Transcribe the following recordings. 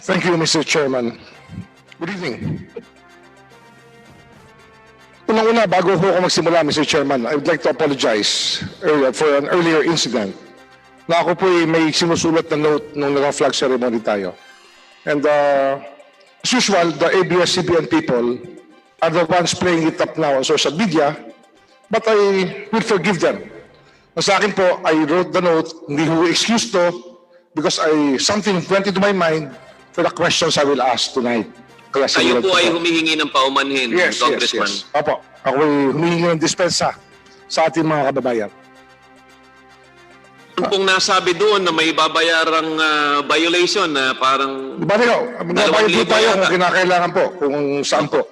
Thank you, Mr. Chairman. Good evening. Unang-una, bago ako magsimula, Mr. Chairman, I would like to apologize for an earlier incident na ako po may sinusulat na note nung naka-flag ceremony tayo. And as usual, the ABS CBN people are the ones playing it up now on social media, but I will forgive them. Sa akin po, I wrote the note, hindi ko excuse to, because something went into my mind for the questions I will ask tonight. Kaya Kayo po ay humihingi ng paumanhin, Congressman. Yes. Opo, ako ay humihingi ng dispensa sa ating mga kababayan. Ano pong nasabi doon na may babayarang violation na parang... Diba rin, magbabayad po tayo kung kinakailangan po, kung saan po.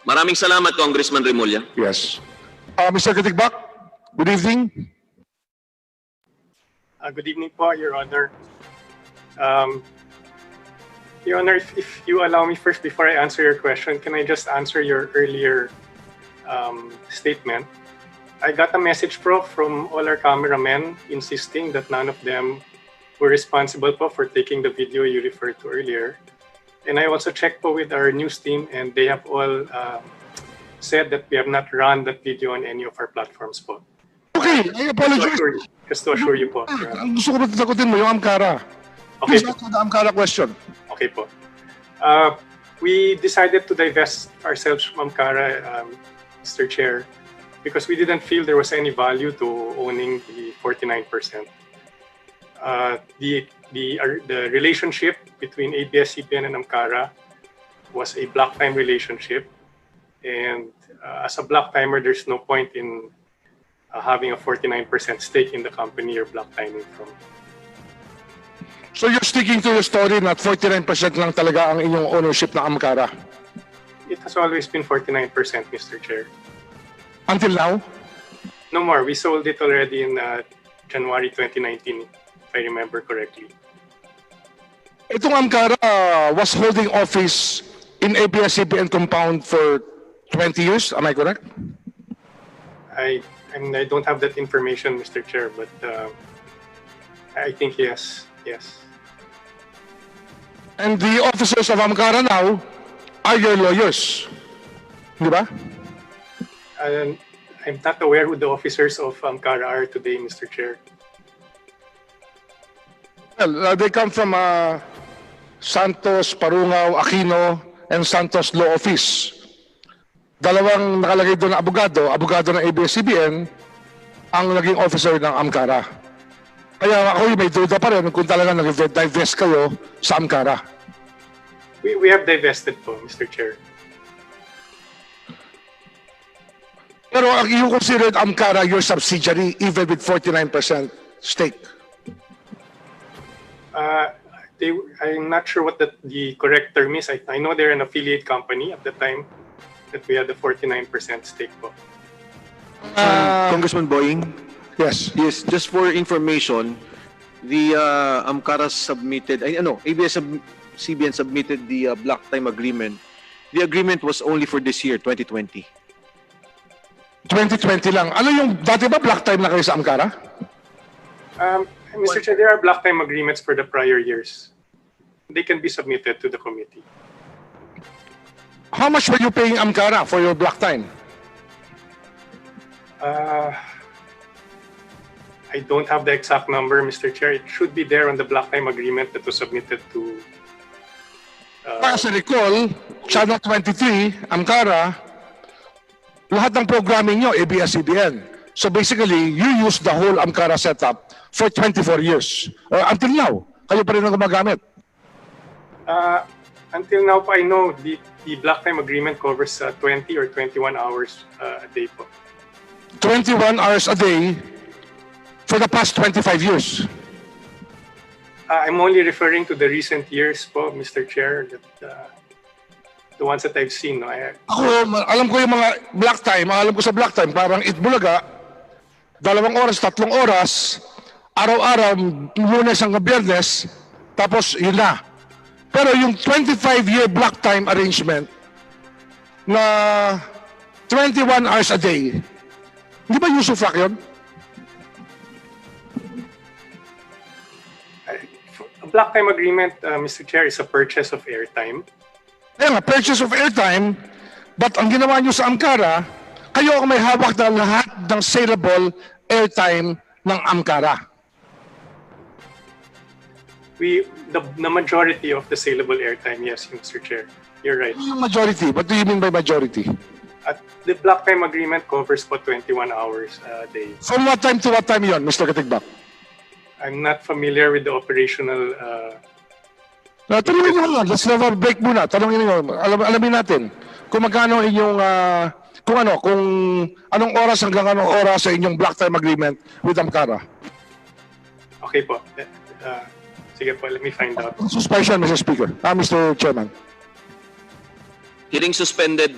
Maraming salamat, Congressman Remulla. Yes. Mr. Katigbak, good evening. Good evening po, Your Honor. Your Honor, if you allow me first, before I answer your question, can I just answer your earlier statement? I got a message from all our cameramen insisting that none of them were responsible for taking the video you referred to earlier. And I also checked with our news team, and they have all said that we have not run that video on any of our platforms po. Okay, I apologize. Just to assure you po. Gusto ko sagutin mo yung Amkara. Okay. Please answer the Amkara question. Okay po. We decided to divest ourselves from Amkara, Mr. Chair, because we didn't feel there was any value to owning the 49%. The relationship between ABS CBN and Amkara was a block time relationship, and as a block timer, there's no point in having a 49% stake in the company you're block timing from. So you're sticking to your story na 49% lang talaga ang inyong ownership ng Amkara? It has always been 49%, Mr. Chair. Until now? No more. We sold it already in January 2019, if I remember correctly. Itong Amkara was holding office in ABS-CBN compound for 20 years, am I correct? I don't have that information, Mr. Chair, but I think yes. And the officers of Amkara now are your lawyers, di ba? I'm not aware who the officers of Amkara are today, Mr. Chair. Well, they come from Santos, Parungaw, Aquino, and Santos Law Office. Dalawang nakalagay doon na abogado ng ABS-CBN, ang naging officer ng Amkara. Kaya ako may duda pa rin kung talaga nag-divest kayo sa Amkara. We have divested po, Mr. Chair. Pero you considered Amkara your subsidiary even with 49% stake? I'm not sure what the correct term is. I know they're an affiliate company at the time that we had the 49% stake po. Congressman Boying? Yes. Yes, just for information, the Amkara submitted, ABS-CBN submitted the block time agreement. The agreement was only for this year, 2020. 2020 lang. Ano yung, dati ba block time na kayo sa Amkara? Mr. Chair, there are block time agreements for the prior years. They can be submitted to the committee. How much were you paying Amkara for your block time? I don't have the exact number, Mr. Chair. It should be there on the block time agreement that was submitted to... As I recall, Channel 23, Amkara, lahat ng programming nyo, ABS-CBN. So basically, you use the whole Amkara setup for 24 years. Until now, kayo pa rin ang gumagamit. Until now, I know the block time agreement covers 20 or 21 hours a day po. 21 hours a day for the past 25 years. I'm only referring to the recent years po, Mr. Chair, the ones that I've seen. No? Ako, alam ko yung mga block time, alam ko sa block time, parang Itbulaga, 2 oras, 3 oras, araw-araw, Lunes hanggang Biyernes, tapos yun na. Pero yung 25-year block time arrangement na 21 hours a day, hindi ba usufruct yun? A block time agreement, Mr. Chair, is a purchase of airtime. Kaya nga, purchase of airtime, but ang ginawa nyo sa Amkara, kayo ang may hawak na lahat ng saleable airtime ng Amkara. The majority of the saleable airtime, yes, Mr. Chair. You're right. Yung majority, what do you mean by majority? At the block time agreement covers po 21 hours a day. From what time to what time yon, Mr. Katigbak? I'm not familiar with the operational. Tanungin nyo nga, let's have a break muna. Tanungin nyo, alamin natin kung magkano inyong, kung anong oras hanggang anong oras sa inyong block time agreement with Amkara. Okay po. Sige po, let me find out. Suspension, Mr. Speaker. Mr. Chairman. Hearing suspended.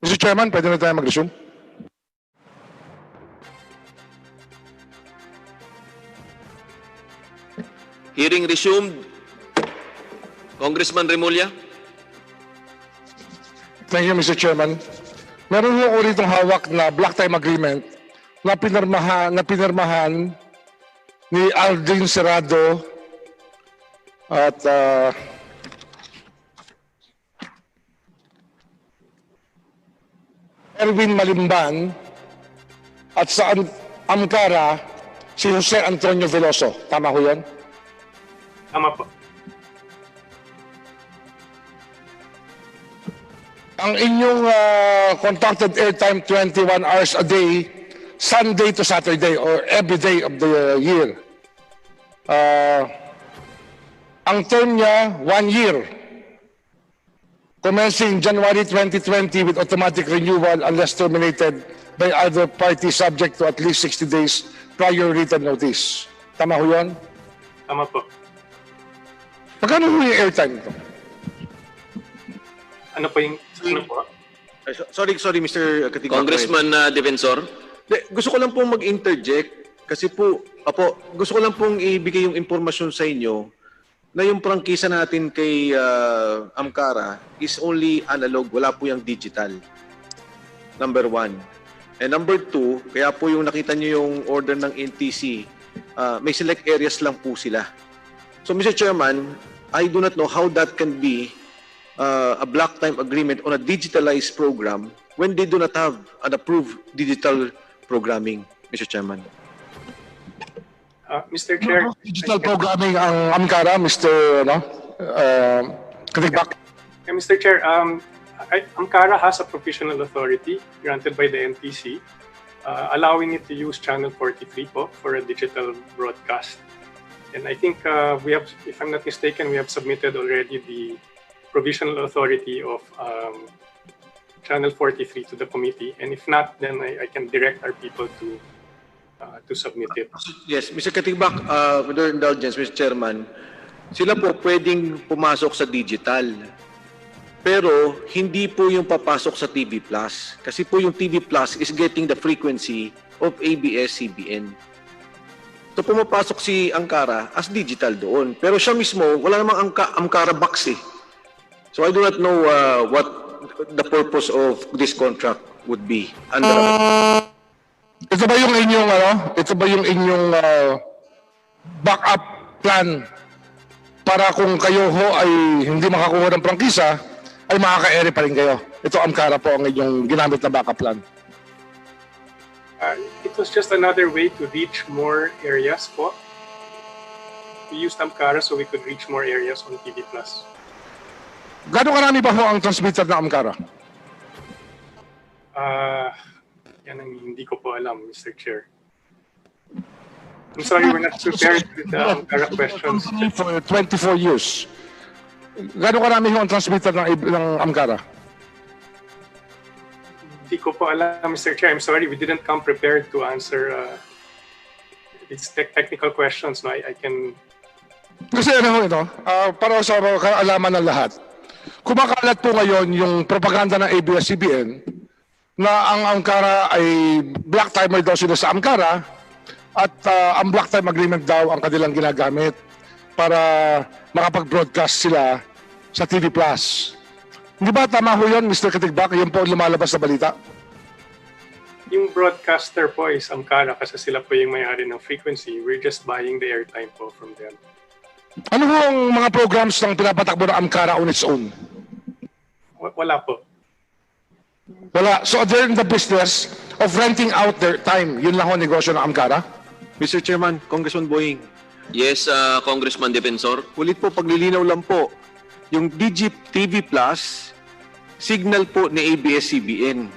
Mr. Chairman, pwede na tayo mag-resume? Hearing resumed. Congressman Remulla. Thank you, Mr. Chairman. Meron ho ako ritong hawak na block time agreement na pinirmahan ni Aldrin Serrado at Erwin Malimban at sa Amkara si Jose Antonio Veloso. Tama ho yan? Tama po. Ang inyong contracted airtime 21 hours a day, Sunday to Saturday or every day of the year. Ang term niya, 1 year. Commencing January 2020 with automatic renewal unless terminated by either party subject to at least 60 days prior written notice. Tama ho yun? Tama po. Magkano ho yung airtime ito? Ano po yung... Ano po? Sorry, Mr. Katigbak. Congressman Defensor. Gusto ko lang pong mag-interject kasi po, gusto ko lang pong ibigay yung impormasyon sa inyo na yung prangkisa natin kay Amkara is only analog, wala po yung digital. Number 1. And number 2, kaya po yung nakita nyo yung order ng NTC, may select areas lang po sila. So Mr. Chairman, I do not know how that can be a block time agreement on a digitalized program when they do not have an approved digital programming, Mr. Chairman. Mr. Chair, Digital programming ang Amkara, Mr. Katigbak. Mr. Chair, Amkara has a provisional authority granted by the NTC allowing it to use Channel 43 po for a digital broadcast. And I think we have, if I'm not mistaken, we have submitted already the provisional authority of Channel 43 to the committee. And if not, then I can direct our people to submit it. Yes, Mr. Katigbak, with your indulgence, Mr. Chairman, sila po pwedeng pumasok sa digital. Pero hindi po yung papasok sa TV Plus. Kasi po yung TV Plus is getting the frequency of ABS CBN. So pumapasok si Angkara as digital doon. Pero siya mismo, wala namang Angkara box eh. So I do not know what the purpose of this contract would be. Ito ba yung inyong ito ba yung inyong backup plan para kung kayo ho ay hindi makakuha ng prangkisa ay makaka-ere pa rin kayo? Ito Amkara po ang inyong ginamit na backup plan. It was just another way to reach more areas po. We used Amkara so we could reach more areas on TV Plus. Gano'ng karami ba ho ang transmitter na Amkara? Yan ang hindi ko po alam, Mr. Chair. I'm sorry, we're not prepared with the Amkara questions. For 24 years. Gano'ng karami ho ang transmitter ng Amkara? Hindi ko po alam, Mr. Chair. I'm sorry, we didn't come prepared to answer it's technical questions. No, I can... Kasi ito, para sa kaalaman ng lahat, kumakalat po ngayon yung propaganda ng ABS-CBN na ang Angkara ay black timer daw sila sa Angkara at ang black time agreement daw ang kanilang ginagamit para makapag-broadcast sila sa TV Plus. Hindi ba tama ho yun, Mr. Katigbak? Yun po lumalabas sa balita. Yung broadcaster po is Angkara kasi sila po yung may-ari ng frequency. We're just buying the airtime po from them. Ano ho ang mga programs ng pinapatakbo ng Angkara on its own? Wala po. Wala. So they're in the business of renting out their time. Yun lang ho negosyo ng Angkara? Mr. Chairman, Congressman Boying, Yes, Congressman Defensor. ulit po paglilinaw lang po. Yung TV Plus, signal po ni ABS-CBN.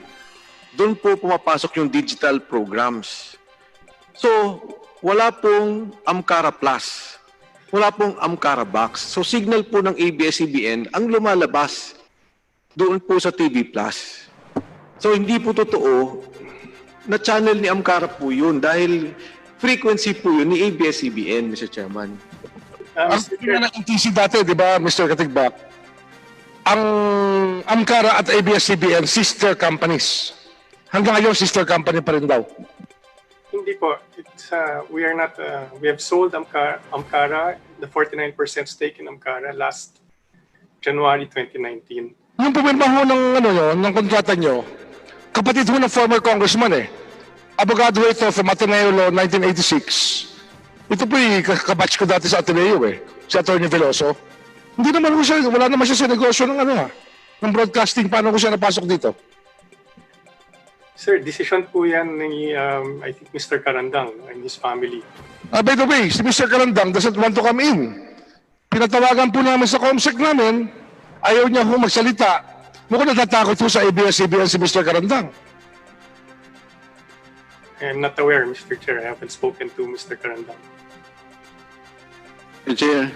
Doon po pumapasok yung digital programs. So, wala pong Amkara Plus. Wala pong Amkara Box. So, signal po ng ABS-CBN ang lumalabas doon po sa TV Plus. So, hindi po totoo na channel ni Amkara po yun dahil frequency po yun ni ABS-CBN, Mr. Chairman. Ang Mr. Chair, ng NTC dati, di ba, Mr. Katigbak, ang Amkara at ABS-CBN, sister companies. Hanggang ngayon, sister company pa rin daw. hindi po. It's, we are not, we have sold Amkara, the 49% stake in Amkara last January 2019. Yung pumirma ho ng kontrata nyo, kapatid ho ng former congressman Abogado ito from Ateneo Law 1986. Ito po kabatch ko dati sa Ateneo si Atty. Veloso. Hindi naman ko siya, wala naman siya sa negosyo ng ng broadcasting. Paano ko siya napasok dito? Sir, decision po yan ni, I think, Mr. Karandang and his family. By the way, si Mr. Karandang doesn't want to come in. Pinatawagan po namin sa COMSEC namin, ayaw niya ho magsalita. Mukhang natatakot po sa ABS-CBN si Mr. Karandang. I'm not aware, Mr. Chair. I haven't spoken to Mr. Karandang. Chair,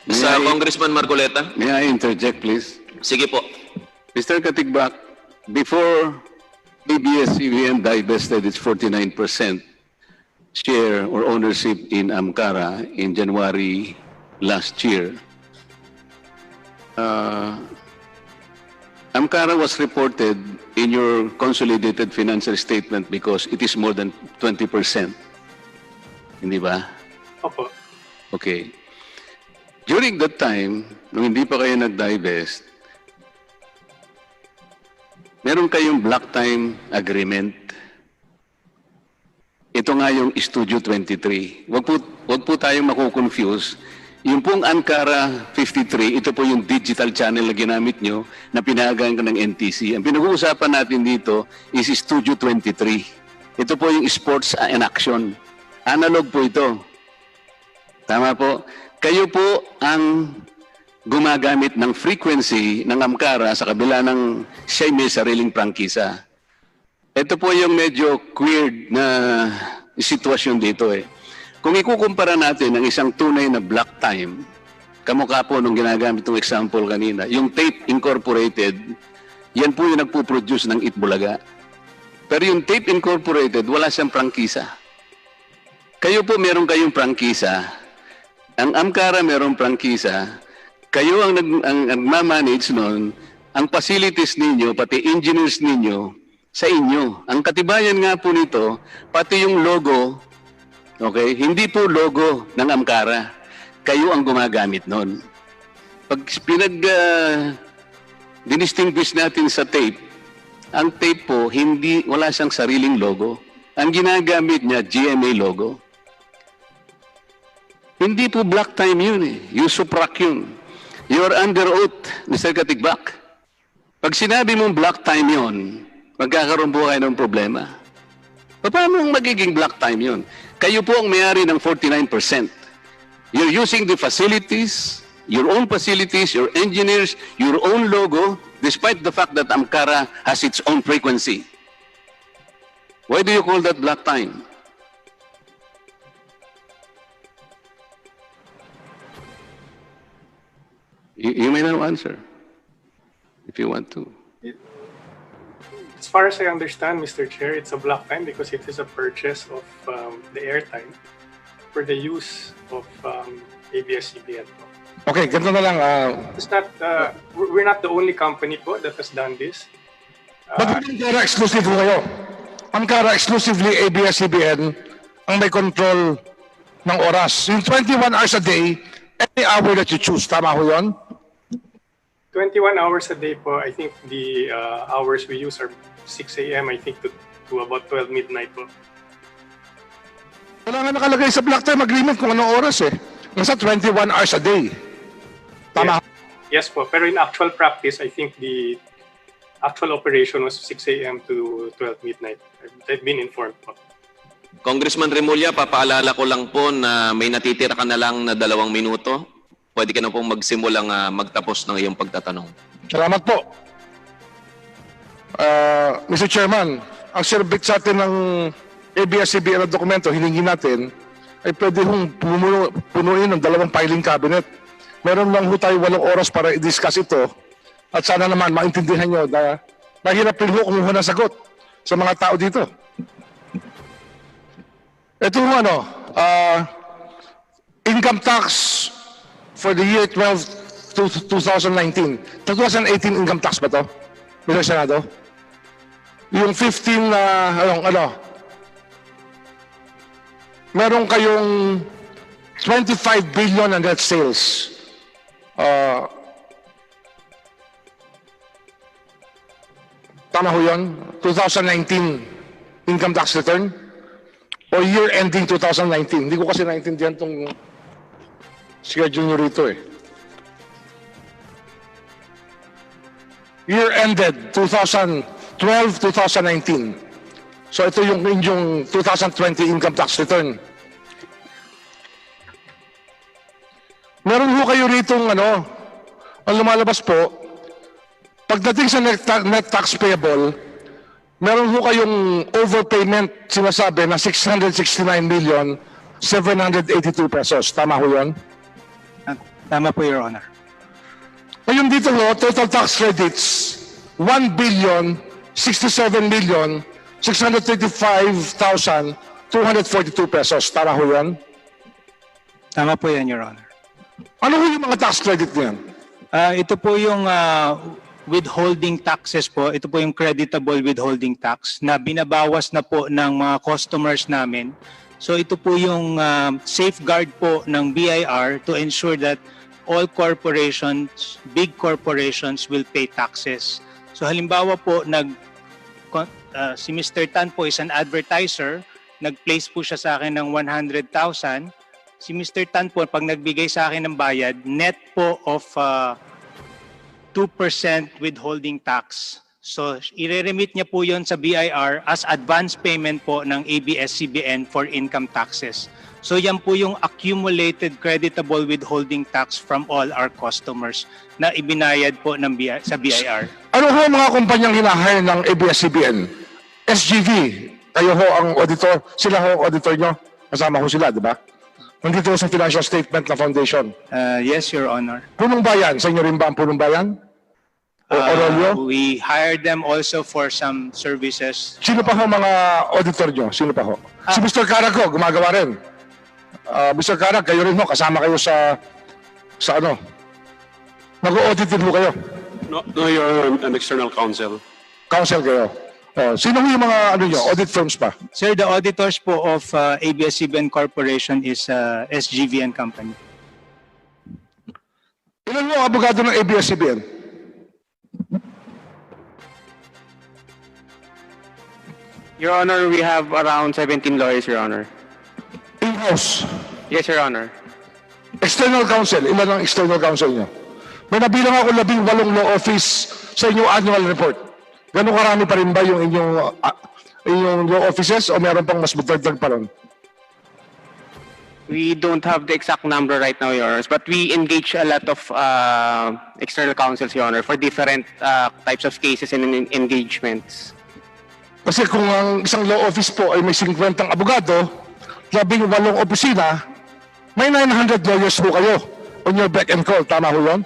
Sa Congressman Marcoleta. may I interject, please? Sige po. Mr. Katigbak, before ABS-CBN divested its 49% share or ownership in Amkara in January last year, Amkara was reported in your consolidated financial statement because it is more than 20%. Hindi ba? Opo. Okay. During that time, nung hindi pa kayo nag-divest, meron kayong black time agreement. Ito nga yung Studio 23. Wag po tayong makukonfuse. Yung pong Ankara 53, ito po yung digital channel na ginamit nyo na pinahagaan ka ng NTC. Ang pinag-uusapan natin dito is Studio 23. Ito po yung Sports and Action. Analog po ito. Tama po. Kayo po ang gumagamit ng frequency ng Amkara sa kabila ng siya may sariling prangkisa. Ito po yung medyo weird na sitwasyon dito Kung ikukumpara natin ang isang tunay na black time, kamukha po nung ginagamit itong example kanina, yung Tape Incorporated, yan po yung nagpo-produce ng Itbulaga. Pero yung Tape Incorporated, wala siyang prangkisa. Kayo po meron kayong prangkisa, ang Amkara merong prangkisa, Kayo ang nagmamanage noon, ang facilities ninyo, pati engineers ninyo, sa inyo. Ang katibayan nga po nito, pati yung logo, okay, hindi po logo ng Amkara. Kayo ang gumagamit noon. Pag dinistinguish natin sa tape, ang tape po, wala siyang sariling logo. Ang ginagamit niya, GMA logo. Hindi po black time yun eh. You suprak yun. You are under oath, Mr. Katigbak. Pag sinabi mong black time yun, magkakaroon po kayo ng problema. Paano magiging black time yun? Kayo po ang may-ari ng 49%. You're using the facilities, your own facilities, your engineers, your own logo, despite the fact that Amkara has its own frequency. Why do you call that black time? You may now answer, if you want to. As far as I understand, Mr. Chair, it's a block time because it is a purchase of the airtime for the use of ABS CBN. Okay, ganito na lang. It's not, we're not the only company po that has done this. But Amkara exclusive po kayo. Amkara exclusively ABS-CBN ang may control ng oras. Yung 21 hours a day, any hour that you choose. Tama ho yun? 21 hours a day po. I think the hours we use are 6 a.m. I think to about 12 midnight po. Wala nga nakalagay sa block time agreement kung anong oras eh. Nasa 21 hours a day. Tama. Yes po. Pero in actual practice, I think the actual operation was 6 a.m. to 12 midnight. I've been informed po. Congressman Remulla, papaalala ko lang po na may natitira ka na lang na 2 minuto. Pwede ka na pong magsimulang magtapos ng iyong pagtatanong. Salamat po. Mr. Chairman, ang serbit sa atin ng ABS-CBN na dokumento, hiningi natin, ay pwede hong punuin ng 2 filing cabinet. Meron lang ho tayo 8 oras para i-discuss ito. At sana naman maintindihan nyo na mahirap rin ho kumuha ng sagot sa mga tao dito. Ito ho income tax for the year 2019. 2018 income tax ba to? Mr. Senado? Yung 15 meron kayong 25 billion na net sales. Tama ho yun? 2019 income tax return? O year ending 2019? Hindi ko kasi naintindihan itong schedule nyo rito eh. Year ended 2012-2019. So ito yung inyong 2020 income tax return. Meron ho kayo ritong ang lumalabas po, pagdating sa net tax payable, meron ho kayong overpayment sinasabi na 669,782 pesos. Tama ho yun? Tama po, Your Honor. Ngayon dito ho, total tax credits, 1,635,242 pesos. Tama ho yan? Tama po yan, Your Honor. Ano ho yung mga tax credit niyan? Ito po yung withholding taxes po. Ito po yung creditable withholding tax na binabawas na po ng mga customers namin. So ito po yung safeguard po ng BIR to ensure that all corporations, big corporations will pay taxes. So halimbawa po, si Mr. Tan po is an advertiser, nag-place po siya sa akin ng 100,000. Si Mr. Tan po, pag nagbigay sa akin ng bayad, net po of 2% withholding tax. So i-remit niya po yon sa BIR as advance payment po ng ABS-CBN for income taxes. So yan po yung accumulated creditable withholding tax from all our customers na ibinayad po ng sa BIR. Ano ho mga kumpanyang hinahire ng ABS-CBN? SGV, kayo ho ang auditor, sila ho ang auditor nyo, kasama ho sila, di ba? Nandito sa financial statement na foundation. Yes, Your Honor. Punong Bayan, sa inyo rin ba ang Punong Bayan? O Orolyo? We hired them also for some services. Sino pa ho mga auditor nyo? Sino pa ho? Si Mr. Carag ho, gumagawa rin. Mr. Carag, kayo rin ho, kasama kayo sa Mag-audit din po kayo. No, you're an external counsel. Counsel kayo. Sino ho yung mga audit firms pa? Sir, the auditors po of ABS CBN Corporation is SGVN Company. Ilan mo ang abogado ng ABS CBN? Your Honor, we have around 17 lawyers, Your Honor. In-house. Yes, Your Honor. External counsel. Ilan ang external counsel nyo? May nabilang ako 18 law office sa inyong annual report. Ganun karami pa rin ba yung inyong law offices o meron pang mas magdagdag pa rin? We don't have the exact number right now, Your Honor, but we engage a lot of external counsels, Your Honor, for different types of cases and engagements. Kasi kung ang isang law office po ay may 50 abogado, 18 opisina, may 900 lawyers po kayo on your beck and call. Tama ho yun?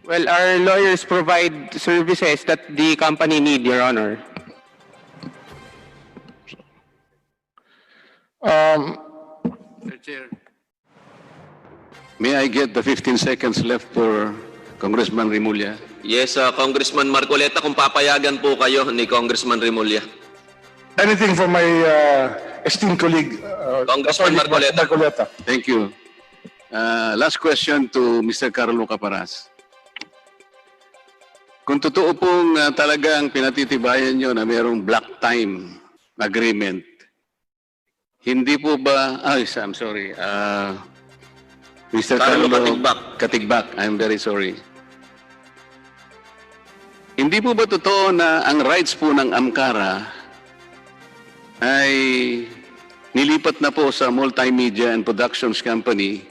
Well, our lawyers provide services that the company need, Your Honor. Mr. Chair, may I get the 15 seconds left for Congressman Remulla? Yes, Congressman Marcoleta, kung papayagan po kayo ni Congressman Remulla. Anything from my esteemed colleague, Congressman Marcoleta. Thank you. Last question to Mr. Carlo Caparas. Kung totoo pong talagang pinatitibayan nyo na mayroong black time agreement, hindi po ba, I'm sorry, Mr. Carlo Katigbak, I'm very sorry. Hindi po ba totoo na ang rights po ng Amcara ay nilipat na po sa Multimedia and Productions Company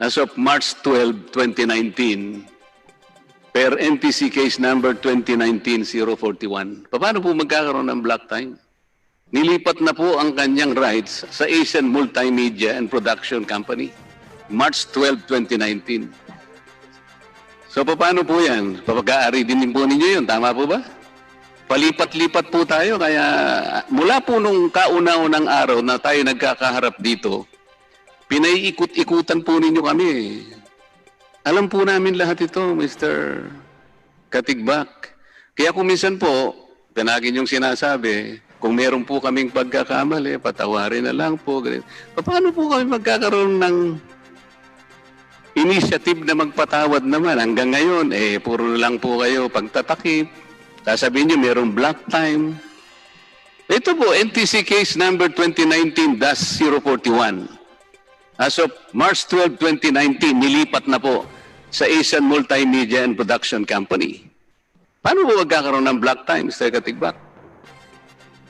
as of March 12, 2019 per NTC case number 2019-041? Paano po magkakaroon ng black time? Nilipat na po ang kanyang rights sa Asian Multimedia and Production Company March 12, 2019. So paano po yan? Papag-aari din po ninyo yun, tama po ba? Palipat-lipat po tayo, kaya mula po nung kauna-unang araw na tayo nagkakaharap dito, pinaiikot-ikutan po ninyo kami. Alam po namin lahat ito, Mr. Katigbak. Kaya kung minsan po, tanagin yung sinasabi, kung meron po kaming pagkakamali, patawarin na lang po. Paano po kami magkakaroon ng initiative na magpatawad naman? Hanggang ngayon, puro lang po kayo pagtatakip. Sasabihin nyo, merong black time. Ito po, NTC case number 2019-041. As of March 12, 2019, nilipat na po sa Asian Multimedia and Production Company. Paano po magkakaroon ng black time, Mr. Katigbak?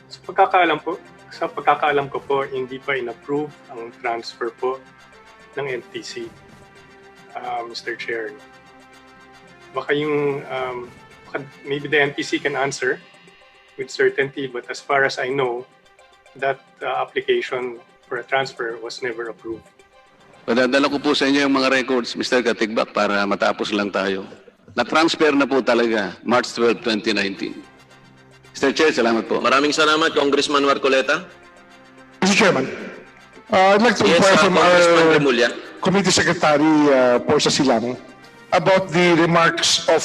Sa pagkakaalam ko po, hindi pa in-approve ang transfer po ng NTC, Mr. Chair. Baka yung, maybe the NTC can answer with certainty, but as far as I know, that application for a transfer was never approved. Padadala ko po sa inyo yung mga records, Mr. Katigbak, para matapos lang tayo. Na-transfer na po talaga, March 12, 2019. Mr. Chair, salamat po. Maraming salamat, Congressman Marcoleta. Mr. Chairman, I'd like to Yes, inquire from Congressman our Remulla. Committee Secretary Porcia Silang about the remarks of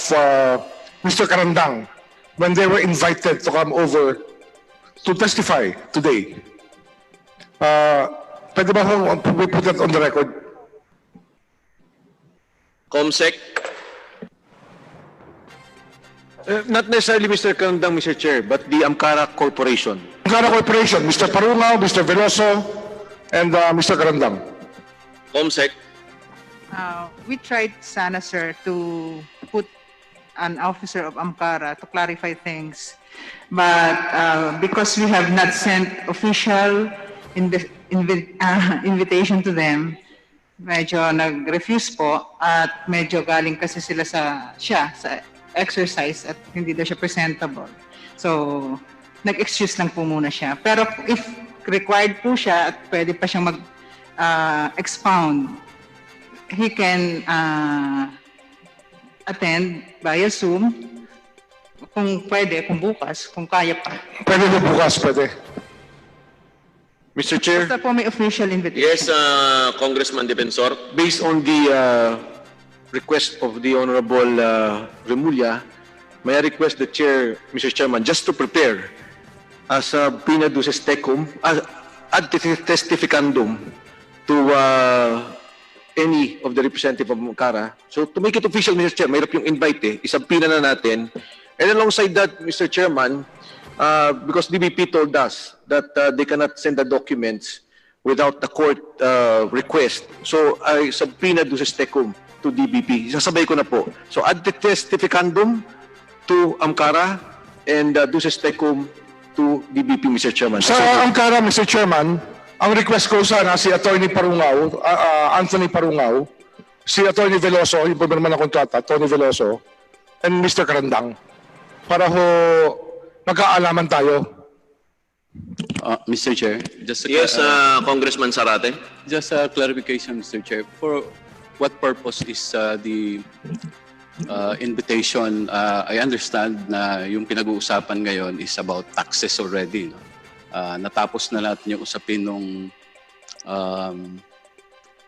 Mr. Karandang when they were invited to come over to testify today. Pwede ba we put that on the record? Comsec. Not necessarily Mr. Kandang, Mr. Chair, but the Amcara Corporation. Amcara Corporation, Mr. Parungaw, Mr. Veloso, and Mr. Karandang. Comsec. We tried sana, sir, to put an officer of Amcara to clarify things. But because we have not sent official invitation to them, medyo nag-refuse po at medyo galing kasi sila sa exercise at hindi daw siya presentable. So, nag-excuse lang po muna siya. Pero if required po siya at pwede pa siyang mag-expound, he can attend via Zoom kung pwede, kung bukas, kung kaya pa. Pwede na bukas, pwede. Mr. Chair, Basta po may official invitation. Yes, Congressman Defensor. based on the request of the Honorable Remulla, may I request the Chair, Mr. Chairman, just to prepare as a pina duces tecum, ad testificandum to any of the representative of Mukara. So to make it official, Mr. Chair, mayroon yung invite isabpina na natin. And alongside that, Mr. Chairman, because DBP told us that they cannot send the documents without the court request. So I subpoena duces tecum to DBP. Sasabay ko na po. So ad testificandum to Amkara and duces tecum to DBP, Mr. Chairman. Sa Ankara, Mr. Chairman, ang request ko sana si Attorney Parungaw, Anthony Parungaw, si Attorney Veloso, yung pumirma ng kontrata, Attorney Veloso, and Mr. Karandang, para ho magkaalaman tayo. Mr. Chair, just a, Yes, Congressman Sarate. just a clarification, Mr. Chair. For what purpose is the invitation? I understand na yung pinag-uusapan ngayon is about taxes already. No? Natapos na natin yung usapin ng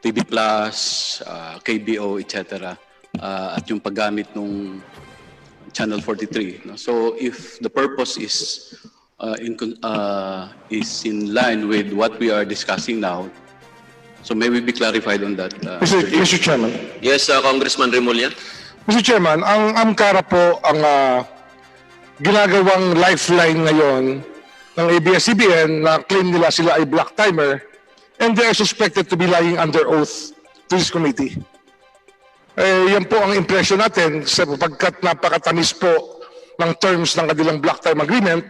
TV Plus, KBO, etc. At yung paggamit ng Channel 43. No? So if the purpose is in line with what we are discussing now, so may we be clarified on that? Mr. Chairman. Yes, Congressman Remulla. Mr. Chairman, ang Amkara po ang ginagawang lifeline ngayon ng ABS CBN na claim nila sila ay black timer and they are suspected to be lying under oath to this committee. Yan po ang impression natin sapagkat napakatamis po ng terms ng kanilang black time agreement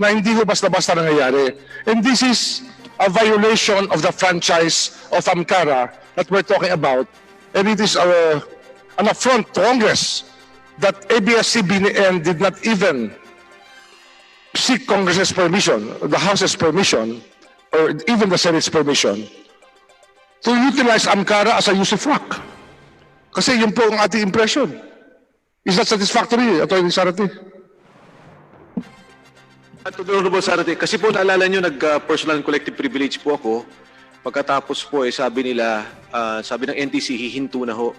na hindi ko basta-basta nangyayari. And this is a violation of the franchise of Amkara that we're talking about. And it is an affront to Congress that ABS-CBN did not even seek Congress's permission, the House's permission, or even the Senate's permission to utilize Amkara as a usufruct. Kasi yun po ang ating impression. Is that satisfactory, Atty. Sarate? At to the Honorable Sarate, kasi po naalala nyo, nag-personal and collective privilege po ako. Pagkatapos po, sabi nila, sabi ng NTC, hihinto na ho.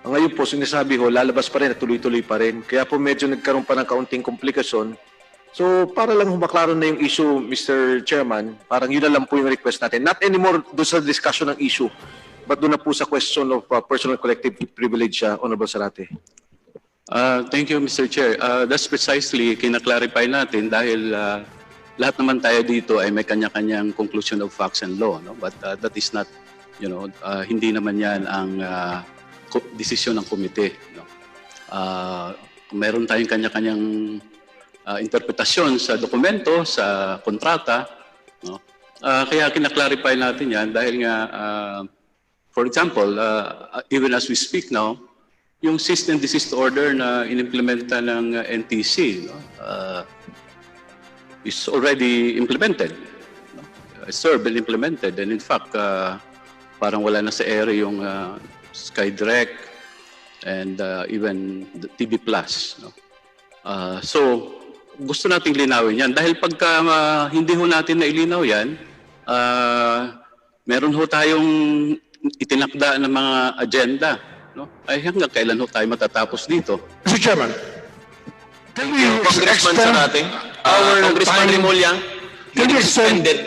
Ngayon po, sinasabi ho, lalabas pa rin at tuloy-tuloy pa rin. Kaya po medyo nagkaroon pa ng kaunting komplikasyon. So, para lang humaklaro na yung issue, Mr. Chairman, parang yun na lang po yung request natin. Not anymore doon sa discussion ng issue, but doon na po sa question of personal collective privilege, Honorable Sarate. Thank you, Mr. Chair. That's precisely kina-clarify natin dahil lahat naman tayo dito ay may kanya-kanyang conclusion of facts and law. No? But that is not, hindi naman yan ang desisyon ng komite. No? Meron tayong kanya-kanyang interpretasyon sa dokumento, sa kontrata. No? Kaya kina-clarify natin yan dahil nga, for example, even as we speak now, yung cease and desist order na inimplementa ng NTC is already implemented. No? Served and implemented. And in fact, parang wala na sa ere yung SkyDirect and even the TV Plus. No? So, gusto nating linawin yan. Dahil pagka hindi ho natin nailinaw yan, meron ho tayong itinakda ng mga agenda. No? Ay hanggang kailan ho tayo matatapos dito? Mr. Chairman, can we Congressman extend Sarate, our Congressman time? Remulla, Can we extend suspended